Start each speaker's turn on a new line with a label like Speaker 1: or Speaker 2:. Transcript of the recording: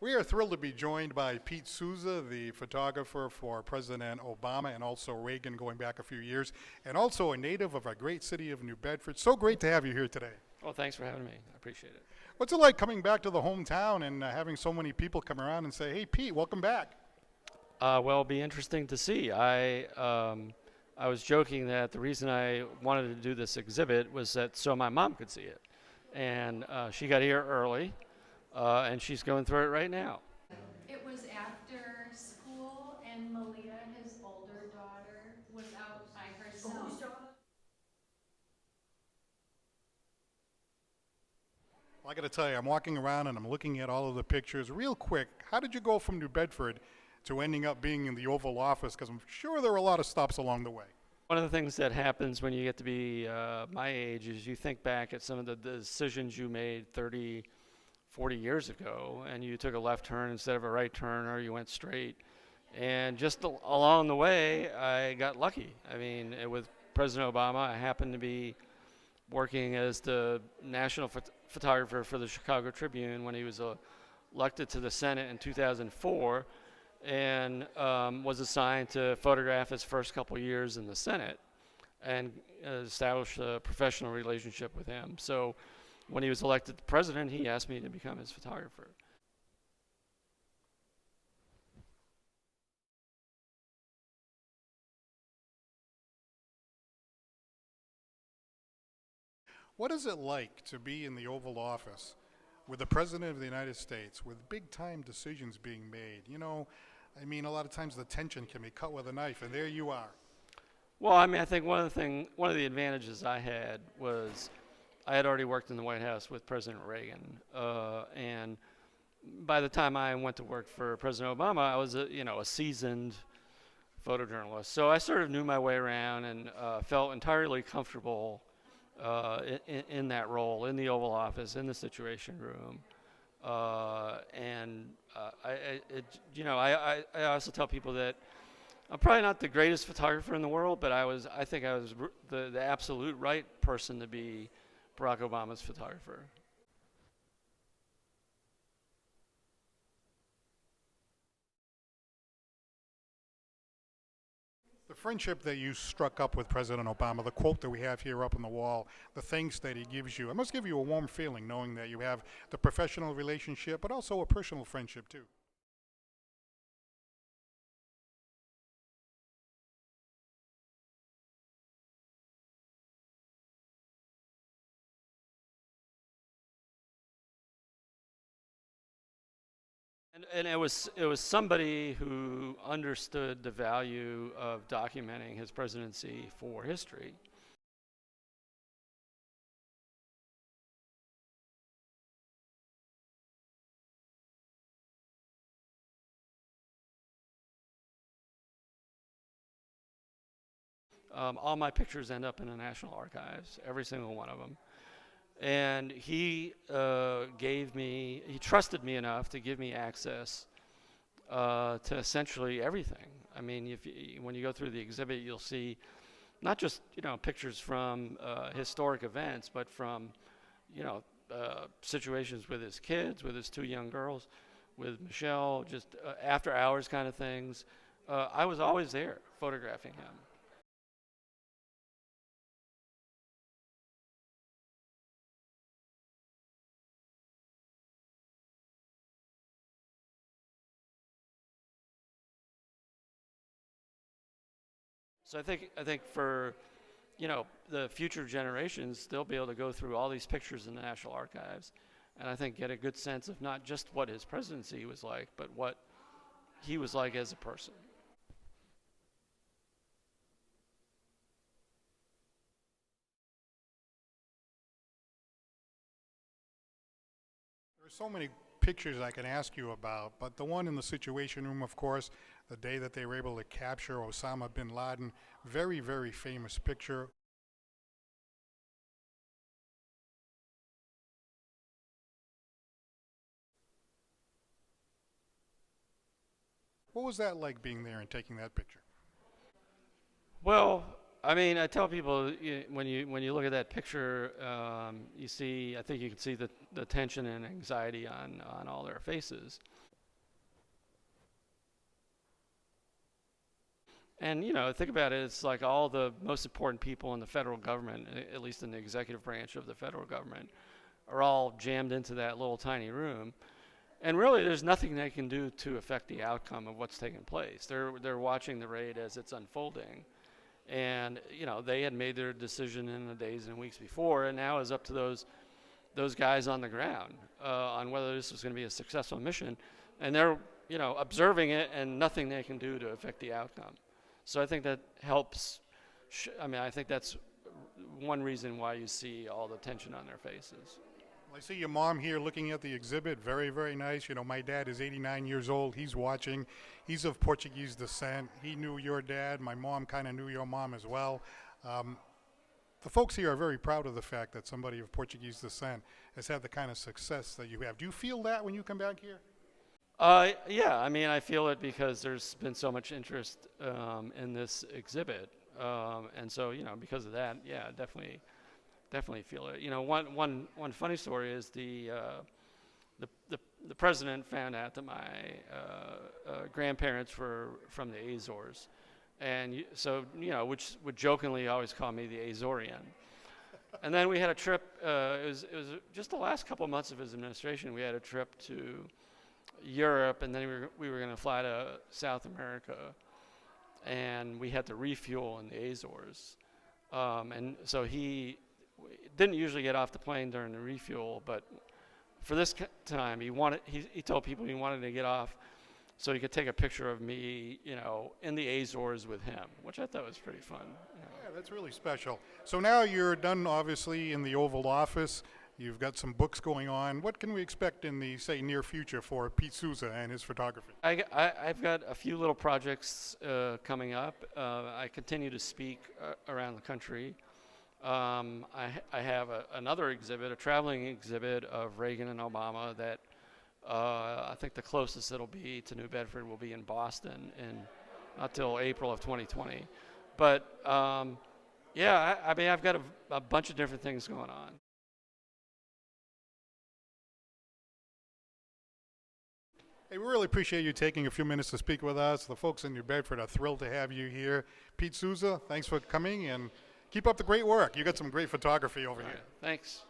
Speaker 1: We are thrilled to be joined by Pete Souza, the photographer for President Obama and also Reagan going back a few years, and also a native of our great city of New Bedford. So great to have you here today.
Speaker 2: Well, thanks for having me. I appreciate it.
Speaker 1: What's it like coming back to the hometown and having so many people come around and say, hey, Pete, welcome back?
Speaker 2: Well, it'll be interesting to see. I was joking that the reason I wanted to do this exhibit was that so my mom could see it. And she got here early, and she's going through it right now.
Speaker 3: It was after school, and Malia, his older daughter, was out by herself.
Speaker 1: Well, I got to tell you, I'm walking around and I'm looking at all of the pictures. Real quick, how did you go from New Bedford to ending up being in the Oval Office? Because I'm sure there were a lot of stops along the way.
Speaker 2: One of the things that happens when you get to be my age is you think back at some of the decisions you made 30, 40 years ago, and you took a left turn instead of a right turn, or you went straight. And just along the way, I got lucky. I mean, with President Obama, I happened to be working as the national photographer for the Chicago Tribune when he was elected to the Senate in 2004, and was assigned to photograph his first couple years in the Senate and establish a professional relationship with him. So when he was elected president, he asked me to become his photographer.
Speaker 1: What is it like to be in the Oval Office with the President of the United States, with big time decisions being made? You know, I mean, a lot of times the tension can be cut with a knife, and there you are.
Speaker 2: Well, I mean, I think one of the advantages I had was I had already worked in the White House with President Reagan, and by the time I went to work for President Obama, I was a seasoned photojournalist. So I sort of knew my way around and felt entirely comfortable in that role, in the Oval Office, in the Situation Room. I also tell people that I'm probably not the greatest photographer in the world, but I think I was the absolute right person to be Barack Obama's photographer.
Speaker 1: The friendship that you struck up with President Obama, the quote that we have here up on the wall, the thanks that he gives you, it must give you a warm feeling knowing that you have the professional relationship, but also a personal friendship too.
Speaker 2: And it was somebody who understood the value of documenting his presidency for history. All my pictures end up in the National Archives, every single one of them. And he he trusted me enough to give me access to essentially everything. I mean, when you go through the exhibit, you'll see not just pictures from historic events, but from situations with his kids, with his two young girls, with Michelle, just after hours kind of things. I was always there photographing him. So I think for the future generations, they'll be able to go through all these pictures in the National Archives, and I think get a good sense of not just what his presidency was like, but what he was like as a person.
Speaker 1: There are so many pictures I can ask you about, but the one in the Situation Room, of course, the day that they were able to capture Osama bin Laden, very, very famous picture. What was that like being there and taking that picture?
Speaker 2: Well, I mean, I tell people when you look at that picture, I think you can see the tension and anxiety on all their faces. And, think about it, it's like all the most important people in the federal government, at least in the executive branch of the federal government, are all jammed into that little tiny room. And really, there's nothing they can do to affect the outcome of what's taking place. They're watching the raid as it's unfolding. And, they had made their decision in the days and weeks before, and now it's up to those guys on the ground on whether this was going to be a successful mission. And they're, observing it and nothing they can do to affect the outcome. So I think that helps. I think that's one reason why you see all the tension on their faces.
Speaker 1: Well, I see your mom here looking at the exhibit. Very, very nice. My dad is 89 years old. He's watching. He's of Portuguese descent. He knew your dad. My mom kind of knew your mom as well. The folks here are very proud of the fact that somebody of Portuguese descent has had the kind of success that you have. Do you feel that when you come back here?
Speaker 2: Yeah, I feel it because there's been so much interest in this exhibit, and so because of that, yeah, definitely feel it. One funny story is the president found out that my grandparents were from the Azores, and which would jokingly always call me the Azorian. And then we had a trip. It was just the last couple of months of his administration. We had a trip to Europe, and then we were going to fly to South America, and we had to refuel in the Azores, and so he didn't usually get off the plane during the refuel, but for this time he told people he wanted to get off so he could take a picture of me in the Azores with him, which I thought was pretty fun.
Speaker 1: Yeah, that's really special. So now you're done obviously in the Oval Office. You've got some books going on. What can we expect in the, say, near future for Pete Souza and his photography?
Speaker 2: I've got a few little projects coming up. I continue to speak around the country. I have another exhibit, a traveling exhibit of Reagan and Obama that I think the closest it'll be to New Bedford will be in Boston not till April of 2020. But, yeah, I've got a bunch of different things going on.
Speaker 1: Hey, we really appreciate you taking a few minutes to speak with us. The folks in New Bedford are thrilled to have you here. Pete Souza, thanks for coming, and keep up the great work. You got some great photography over here.
Speaker 2: Thanks.